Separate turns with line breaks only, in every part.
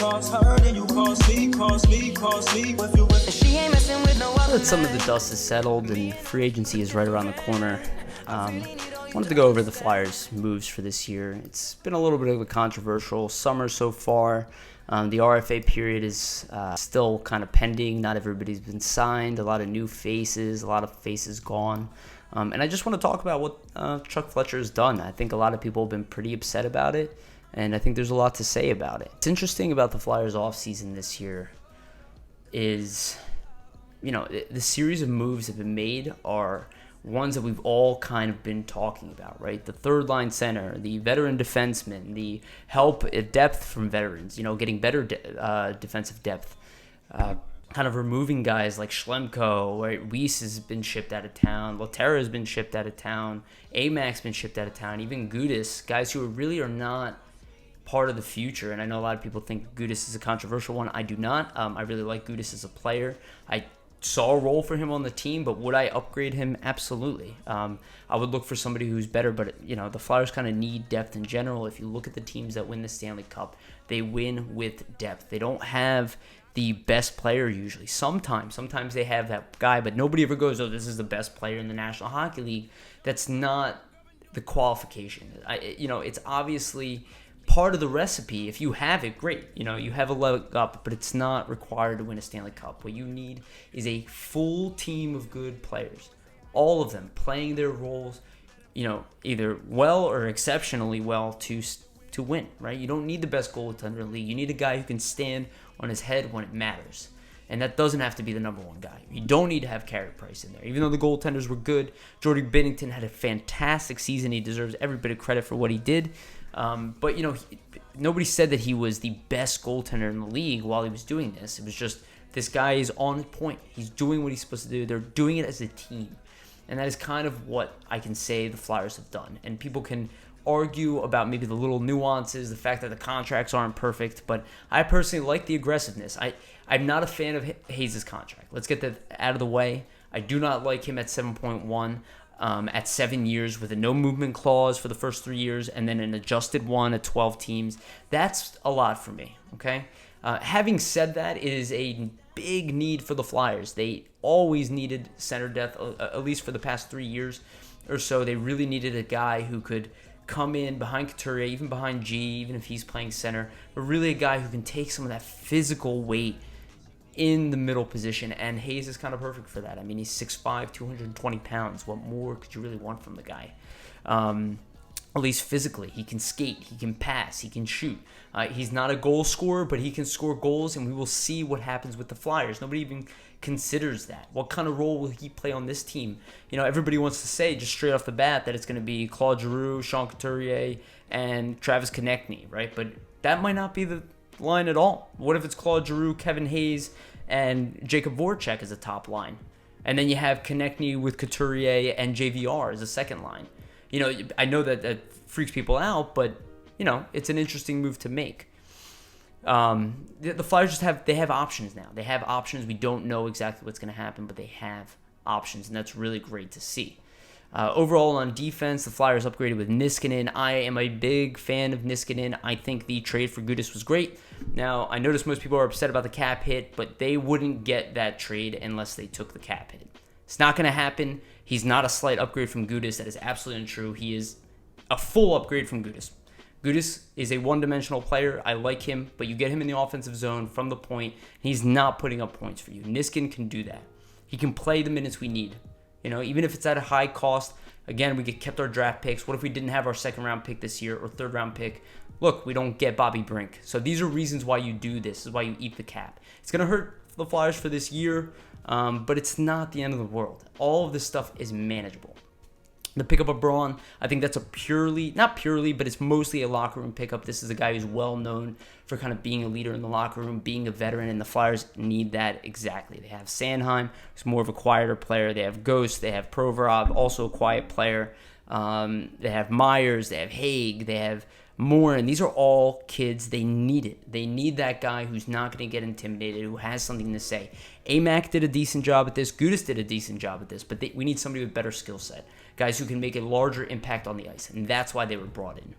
cross her, then you cross me. She ain't messing with no other.
That some of the dust has settled and free agency is right around the corner. Wanted to go over the Flyers' moves for this year. It's been a little bit of a controversial summer so far. The RFA period is still kind of pending. Not everybody's been signed. A lot of new faces, a lot of faces gone. And I just want to talk about what Chuck Fletcher has done. I think a lot of people have been pretty upset about it, and I think there's a lot to say about it. What's interesting about the Flyers offseason this year is, the series of moves that have been made are ones that we've all kind of been talking about, right? The third line center, the veteran defenseman, the help at depth from veterans, getting better defensive depth, kind of removing guys like Schlemko, right? Weiss has been shipped out of town, Laterra has been shipped out of town, Amac's been shipped out of town, even Gudas, guys who really are not part of the future. And I know a lot of people think Gudas is a controversial one. I do not. I really like Gudas as a player. I saw a role for him on the team, but would I upgrade him? Absolutely. I would look for somebody who's better, but the Flyers kind of need depth in general. If you look at the teams that win the Stanley Cup, they win with depth. They don't have the best player usually. Sometimes they have that guy, but nobody ever goes, oh, this is the best player in the National Hockey League. That's not the qualification. It's obviously part of the recipe. If you have it, great. You have a leg up, but it's not required to win a Stanley Cup. What you need is a full team of good players, all of them playing their roles, either well or exceptionally well to win, right? You don't need the best goaltender in the league. You need a guy who can stand on his head when it matters. And that doesn't have to be the number one guy. You don't need to have Carey Price in there. Even though the goaltenders were good, Jordy Binnington had a fantastic season. He deserves every bit of credit for what he did. But nobody said that he was the best goaltender in the league while he was doing this. It was just, this guy is on point. He's doing what he's supposed to do. They're doing it as a team. And that is kind of what I can say the Flyers have done. And people can argue about maybe the little nuances, the fact that the contracts aren't perfect, but I personally like the aggressiveness. I'm not a fan of Hayes' contract. Let's get that out of the way. I do not like him at 7.1. At 7 years with a no movement clause for the first 3 years and then an adjusted one at 12 teams. That's a lot for me, okay? Having said that, it is a big need for the Flyers. They always needed center depth, at least for the past 3 years or so. They really needed a guy who could come in behind Couturier, even behind G, even if he's playing center, but really a guy who can take some of that physical weight in the middle position, and Hayes is kind of perfect for that. I mean, he's 6'5", 220 pounds. What more could you really want from the guy? At least physically. He can skate, he can pass, he can shoot. He's not a goal scorer, but he can score goals, and we will see what happens with the Flyers. Nobody even considers that. What kind of role will he play on this team? Everybody wants to say just straight off the bat that it's going to be Claude Giroux, Sean Couturier, and Travis Konechny, right? But that might not be the line at all. What if it's Claude Giroux, Kevin Hayes, and Jacob Voracek as a top line? And then you have Konechny with Couturier and JVR as a second line. I know that freaks people out, but, it's an interesting move to make. The Flyers they have options now. They have options. We don't know exactly what's going to happen, but they have options, and that's really great to see. Overall, on defense, the Flyers upgraded with Niskanen. I am a big fan of Niskanen. I think the trade for Gudas was great. Now, I notice most people are upset about the cap hit, but they wouldn't get that trade unless they took the cap hit. It's not going to happen. He's not a slight upgrade from Gudas. That is absolutely untrue. He is a full upgrade from Gudas. Gudas is a one-dimensional player. I like him, but you get him in the offensive zone from the point, and he's not putting up points for you. Niskanen can do that. He can play the minutes we need. Even if it's at a high cost, again, we kept our draft picks. What if we didn't have our second-round pick this year or third-round pick? Look, we don't get Bobby Brink. So these are reasons why you do this. This is why you eat the cap. It's going to hurt the Flyers for this year, but it's not the end of the world. All of this stuff is manageable. The pickup of Braun, I think that's not purely, but it's mostly a locker room pickup. This is a guy who's well known for kind of being a leader in the locker room, being a veteran, and the Flyers need that exactly. They have Sanheim, who's more of a quieter player. They have Ghost. They have Provorov, also a quiet player. They have Myers. They have Haig. They have Morin. These are all kids. They need it. They need that guy who's not going to get intimidated, who has something to say. Amac did a decent job at this. Gudas did a decent job at this, but we need somebody with better skill set. Guys who can make a larger impact on the ice, and that's why they were brought in.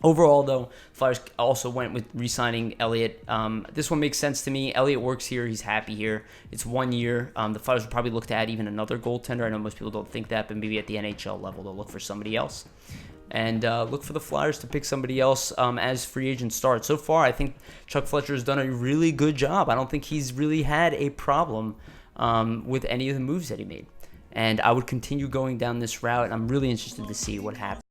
Overall, though, Flyers also went with re-signing Elliott. This one makes sense to me. Elliott works here. He's happy here. It's 1 year. The Flyers will probably look to add even another goaltender. I know most people don't think that, but maybe at the NHL level, they'll look for somebody else. And look for the Flyers to pick somebody else as free agents start. So far, I think Chuck Fletcher has done a really good job. I don't think he's really had a problem with any of the moves that he made. And I would continue going down this route. I'm really interested to see what happens.